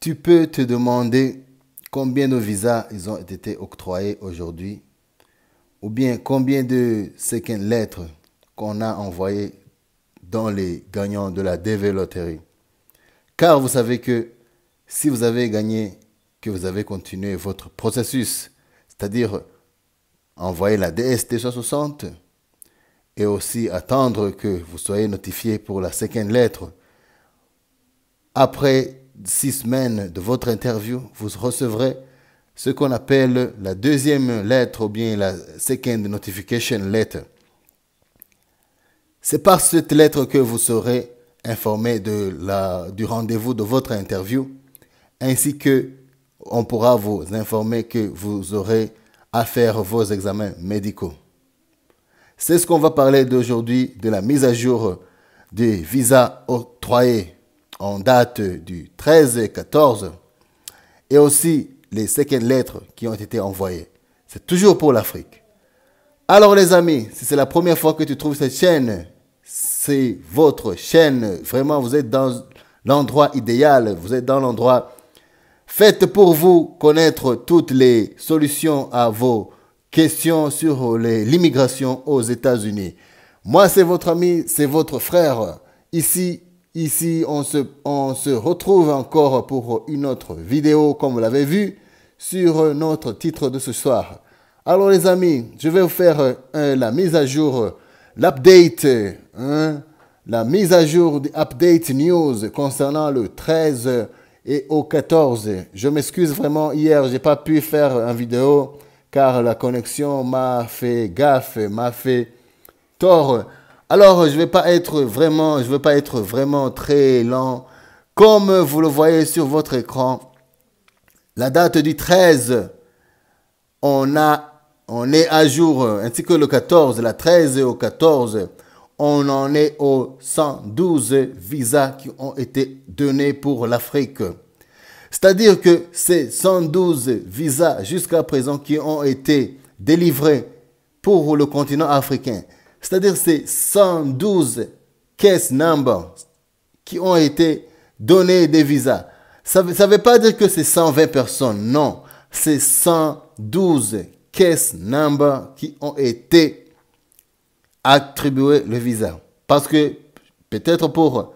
Tu peux te demander combien de visas ils ont été octroyés aujourd'hui ou bien combien de second lettres qu'on a envoyées dans les gagnants de la DV Lottery. Car vous savez que si vous avez gagné, que vous avez continué votre processus, c'est-à-dire envoyer la DST 160 et aussi attendre que vous soyez notifié pour la seconde lettre, après 6 semaines de votre interview, vous recevrez ce qu'on appelle la deuxième lettre ou bien la second notification letter. C'est par cette lettre que vous serez informé du rendez-vous de votre interview, ainsi que on pourra vous informer que vous aurez à faire vos examens médicaux. C'est ce qu'on va parler d'aujourd'hui, de la mise à jour des visas octroyés en date du 13 et 14 et aussi les second lettres qui ont été envoyées. C'est toujours pour l'Afrique. Alors les amis, si c'est la première fois que tu trouves cette chaîne, c'est votre chaîne. Vraiment, vous êtes dans l'endroit idéal. Vous êtes dans l'endroit fait pour vous connaître toutes les solutions à vos questions sur l'immigration aux États-Unis. Moi, c'est votre ami, c'est votre frère. Ici, on se retrouve encore pour une autre vidéo, comme vous l'avez vu, sur notre titre de ce soir. Alors les amis, je vais vous faire la mise à jour, l'update, la mise à jour des update news concernant le 13 et au 14. Je m'excuse vraiment, hier, j'ai pas pu faire une vidéo car la connexion m'a fait gaffe, m'a fait tort. Alors, je vais pas être vraiment très lent. Comme vous le voyez sur votre écran, la date du 13, on est à jour, ainsi que le 14, la 13 et au 14, on en est aux 112 visas qui ont été donnés pour l'Afrique. C'est-à-dire que ces 112 visas jusqu'à présent qui ont été délivrés pour le continent africain, c'est-à-dire ces 112 case numbers qui ont été donnés des visas. Ça ne veut pas dire que c'est 120 personnes, non. C'est 112 case numbers qui ont été attribués le visa. Parce que peut-être pour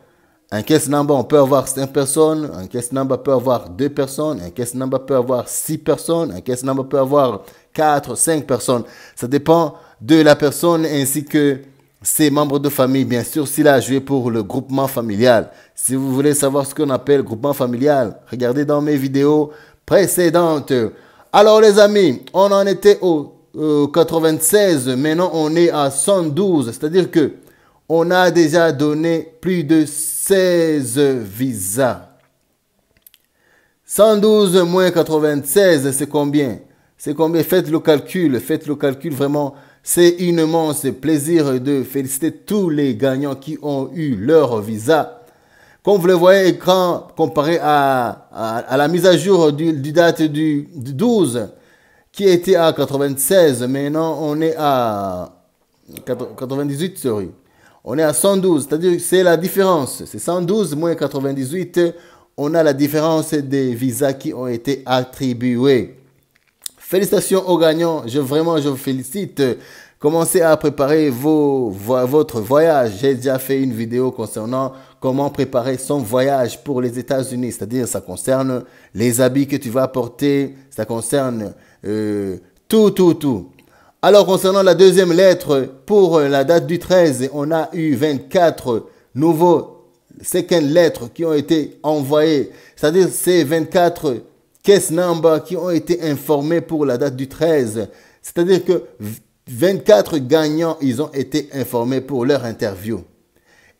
un case number, on peut avoir 5 personnes, un case number peut avoir 2 personnes, un case number peut avoir 6 personnes, un case number peut avoir 4, 5 personnes. Ça dépend de la personne ainsi que ses membres de famille. Bien sûr, s'il a joué pour le groupement familial. Si vous voulez savoir ce qu'on appelle groupement familial, regardez dans mes vidéos précédentes. Alors les amis, on en était au 96, maintenant on est à 112, c'est-à-dire que on a déjà donné plus de 16 visas. 112 moins 96, c'est combien? C'est combien? Faites le calcul vraiment. C'est un immense plaisir de féliciter tous les gagnants qui ont eu leur visa. Comme vous le voyez, écran comparé à la mise à jour du date du 12, qui était à 96, maintenant on est à 98, sorry. On est à 112, c'est-à-dire c'est la différence. C'est 112 moins 98, on a la différence des visas qui ont été attribués. Félicitations aux gagnants, je vous félicite. Commencez à préparer votre voyage. J'ai déjà fait une vidéo concernant comment préparer son voyage pour les États-Unis. C'est-à-dire, ça concerne les habits que tu vas porter, ça concerne tout. Alors, concernant la deuxième lettre, pour la date du 13, on a eu 24 nouveaux second lettres qui ont été envoyées. C'est-à-dire, c'est 24 case numbers qui ont été informés pour la date du 13. C'est-à-dire que 24 gagnants, ils ont été informés pour leur interview.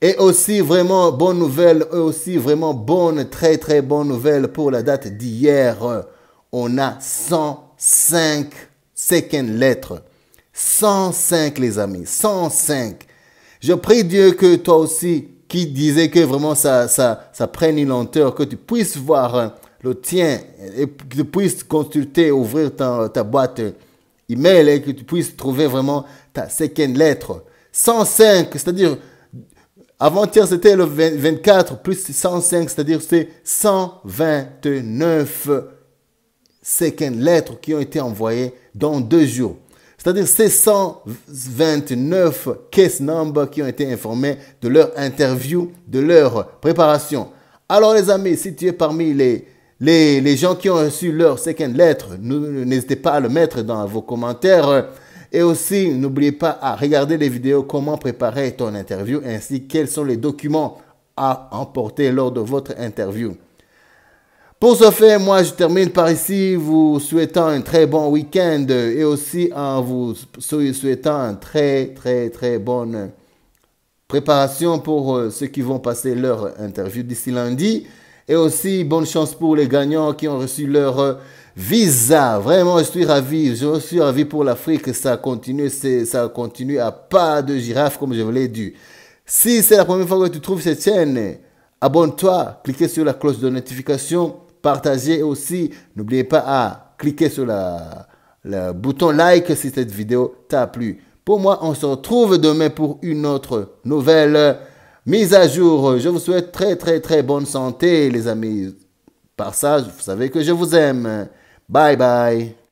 Et aussi, vraiment bonne nouvelle, très bonne nouvelle pour la date d'hier. On a 105 second lettres. 105 les amis, 105. Je prie Dieu que toi aussi, qui disais que vraiment ça prenne une lenteur, que tu puisses voir le tien et que tu puisses consulter, ouvrir ta boîte email et que tu puisses trouver vraiment ta second lettre. 105, c'est-à-dire Avant-hier, c'était le 24 plus 105, c'est-à-dire c'est 129 second lettres qui ont été envoyées dans 2 jours. C'est-à-dire c'est 129 case numbers qui ont été informés de leur interview, de leur préparation. Alors les amis, si tu es parmi les gens qui ont reçu leur second lettre, n'hésitez pas à le mettre dans vos commentaires. Et aussi, n'oubliez pas à regarder les vidéos comment préparer ton interview ainsi quels sont les documents à emporter lors de votre interview. Pour ce faire, moi je termine par ici, vous souhaitant un très bon week-end et aussi en vous souhaitant une très bonne préparation pour ceux qui vont passer leur interview d'ici lundi. Et aussi, bonne chance pour les gagnants qui ont reçu leur visa. Vraiment, je suis ravi pour l'Afrique. Ça continue à pas de girafe comme je vous l'ai dit. Si c'est la première fois que tu trouves cette chaîne, abonne-toi, cliquez sur la cloche de notification, partagez aussi. N'oubliez pas à cliquer sur le bouton like si cette vidéo t'a plu. Pour moi, on se retrouve demain pour une autre nouvelle mise à jour. Je vous souhaite très bonne santé, les amis. Par ça, vous savez que je vous aime. Bye bye.